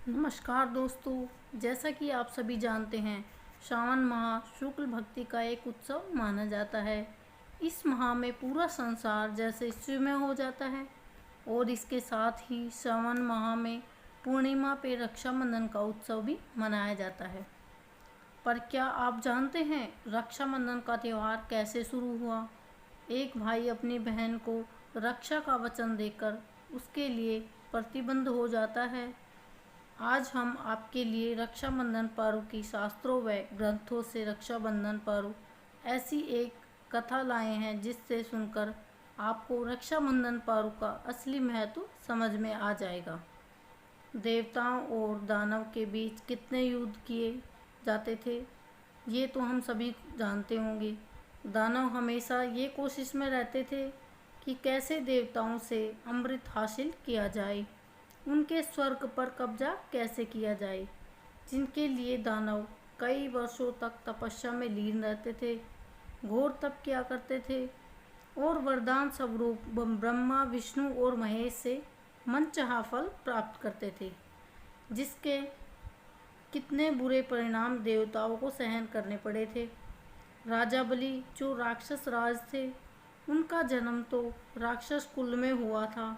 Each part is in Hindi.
नमस्कार दोस्तों, जैसा कि आप सभी जानते हैं, श्रावण माह शुक्ल भक्ति का एक उत्सव माना जाता है। इस माह में पूरा संसार जैसे शिवमय हो जाता है और इसके साथ ही श्रावण माह में पूर्णिमा पे रक्षाबंधन का उत्सव भी मनाया जाता है। पर क्या आप जानते हैं रक्षाबंधन का त्यौहार कैसे शुरू हुआ? एक भाई अपनी बहन को रक्षा का वचन देकर उसके लिए प्रतिबद्ध हो जाता है। आज हम आपके लिए रक्षाबंधन पर्व की शास्त्रों व ग्रंथों से रक्षाबंधन पर्व ऐसी एक कथा लाए हैं जिससे सुनकर आपको रक्षाबंधन पर्व का असली महत्व समझ में आ जाएगा। देवताओं और दानव के बीच कितने युद्ध किए जाते थे, ये तो हम सभी जानते होंगे। दानव हमेशा ये कोशिश में रहते थे कि कैसे देवताओं से अमृत हासिल किया जाए, उनके स्वर्ग पर कब्जा कैसे किया जाए, जिनके लिए दानव कई वर्षों तक तपस्या में लीन रहते थे, घोर तप किया करते थे और वरदान स्वरूप ब्रह्मा विष्णु और महेश से मनचाहा फल प्राप्त करते थे, जिसके कितने बुरे परिणाम देवताओं को सहन करने पड़े थे। राजा बलि जो राक्षस राज थे, उनका जन्म तो राक्षस कुल में हुआ था,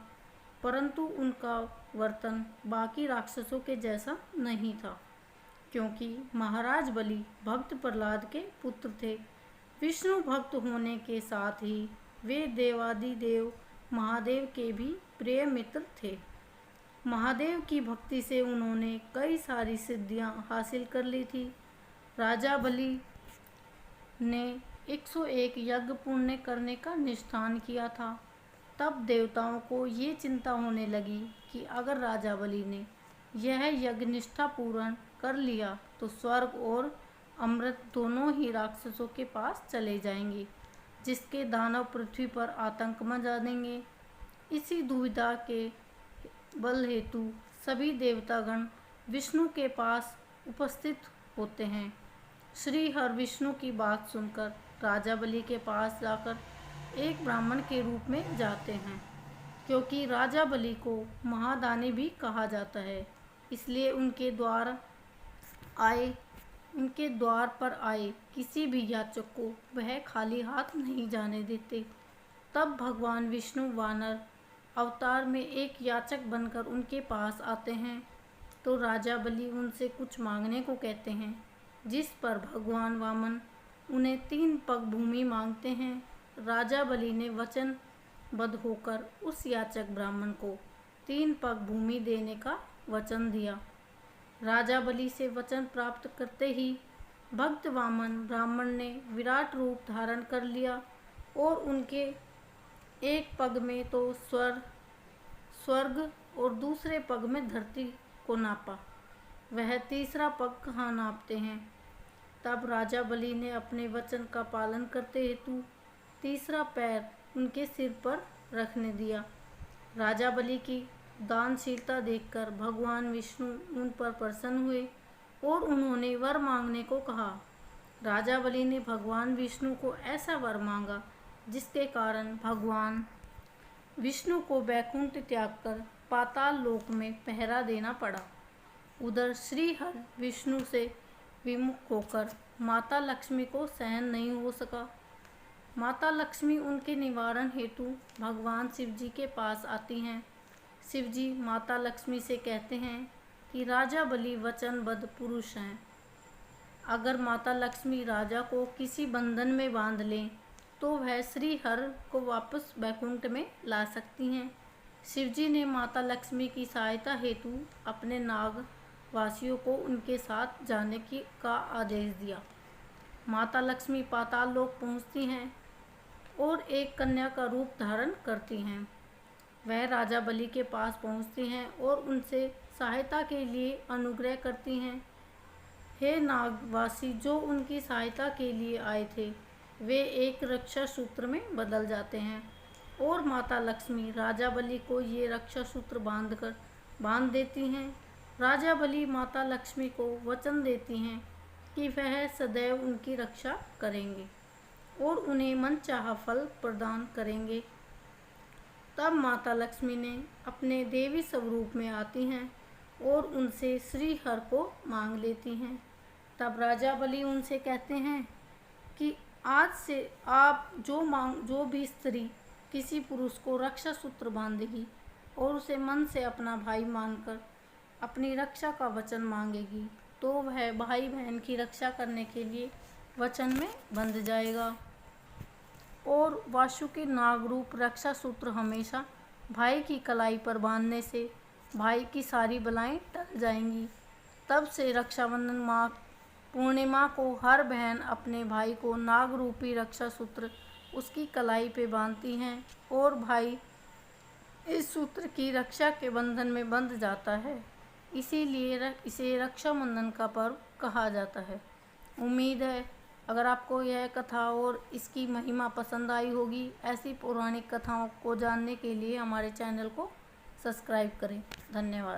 परंतु उनका वर्तन बाकी राक्षसों के जैसा नहीं था, क्योंकि महाराज बलि भक्त प्रहलाद के पुत्र थे। विष्णु भक्त होने के साथ ही वे देवादिदेव महादेव के भी प्रिय मित्र थे। महादेव की भक्ति से उन्होंने कई सारी सिद्धियां हासिल कर ली थी। राजा बलि ने 101 यज्ञ पूर्ण करने का निष्ठान किया था। तब देवताओं को ये चिंता होने लगी कि अगर राजा बलि ने यह यज्ञ निष्ठा पूर्ण कर लिया तो स्वर्ग और अमृत दोनों ही राक्षसों के पास चले जाएंगे, जिसके दानव पृथ्वी पर आतंक मचा देंगे। इसी दुविधा के बल हेतु सभी देवतागण विष्णु के पास उपस्थित होते हैं। श्री हर विष्णु की बात सुनकर राजा बलि के पास जाकर एक ब्राह्मण के रूप में जाते हैं, क्योंकि राजा बलि को महादानी भी कहा जाता है, इसलिए उनके द्वार पर आए किसी भी याचक को वह खाली हाथ नहीं जाने देते। तब भगवान विष्णु वानर अवतार में एक याचक बनकर उनके पास आते हैं, तो राजा बलि उनसे कुछ मांगने को कहते हैं, जिस पर भगवान वामन उन्हें 3 पग भूमि मांगते हैं। राजा बलि ने वचनबद्ध होकर उस याचक ब्राह्मण को 3 पग भूमि देने का वचन दिया। राजा बलि से वचन प्राप्त करते ही भक्त वामन ब्राह्मण ने विराट रूप धारण कर लिया और उनके एक पग में तो स्वर्ग और दूसरे पग में धरती को नापा, वह तीसरा पग कहाँ नापते हैं। तब राजा बलि ने अपने वचन का पालन करते हेतु तीसरा पैर उनके सिर पर रखने दिया। राजा बलि की दानशीलता देखकर भगवान विष्णु उन पर प्रसन्न हुए और उन्होंने वर मांगने को कहा। राजा बलि ने भगवान विष्णु को ऐसा वर मांगा जिसके कारण भगवान विष्णु को वैकुंठ त्याग कर पाताल लोक में पहरा देना पड़ा। उधर श्री हर विष्णु से विमुख होकर माता लक्ष्मी को सहन नहीं हो सका। माता लक्ष्मी उनके निवारण हेतु भगवान शिव जी के पास आती हैं। शिव जी माता लक्ष्मी से कहते हैं कि राजा बलि वचनबद्ध पुरुष हैं। अगर माता लक्ष्मी राजा को किसी बंधन में बांध लें तो वह श्री हर को वापस वैकुंठ में ला सकती हैं। शिवजी ने माता लक्ष्मी की सहायता हेतु अपने नाग वासियों को उनके साथ जाने का आदेश दिया। माता लक्ष्मी पाताल लोक पहुँचती हैं और एक कन्या का रूप धारण करती हैं। वह राजा बलि के पास पहुँचती हैं और उनसे सहायता के लिए अनुग्रह करती हैं। हे नागवासी जो उनकी सहायता के लिए आए थे, वे एक रक्षा सूत्र में बदल जाते हैं और माता लक्ष्मी राजा बलि को ये रक्षा सूत्र बांध देती हैं। राजा बलि माता लक्ष्मी को वचन देती हैं कि वह सदैव उनकी रक्षा करेंगे और उन्हें मनचाहा फल प्रदान करेंगे। तब माता लक्ष्मी ने अपने देवी स्वरूप में आती हैं और उनसे श्री हर को मांग लेती हैं। तब राजा बलि उनसे कहते हैं कि आज से आप जो भी स्त्री किसी पुरुष को रक्षा सूत्र बांधेगी और उसे मन से अपना भाई मानकर अपनी रक्षा का वचन मांगेगी तो वह भाई बहन की रक्षा करने के लिए वचन में बंध जाएगा। और वासुकी नागरूप रक्षा सूत्र हमेशा भाई की कलाई पर बांधने से भाई की सारी बलाएं टल जाएंगी। तब से रक्षाबंधन माह पूर्णिमा को हर बहन अपने भाई को नागरूपी रक्षा सूत्र उसकी कलाई पे बांधती हैं और भाई इस सूत्र की रक्षा के बंधन में बंध जाता है। इसीलिए इसे रक्षाबंधन का पर्व कहा जाता है। उम्मीद है अगर आपको यह कथा और इसकी महिमा पसंद आई होगी। ऐसी पौराणिक कथाओं को जानने के लिए हमारे चैनल को सब्सक्राइब करें। धन्यवाद।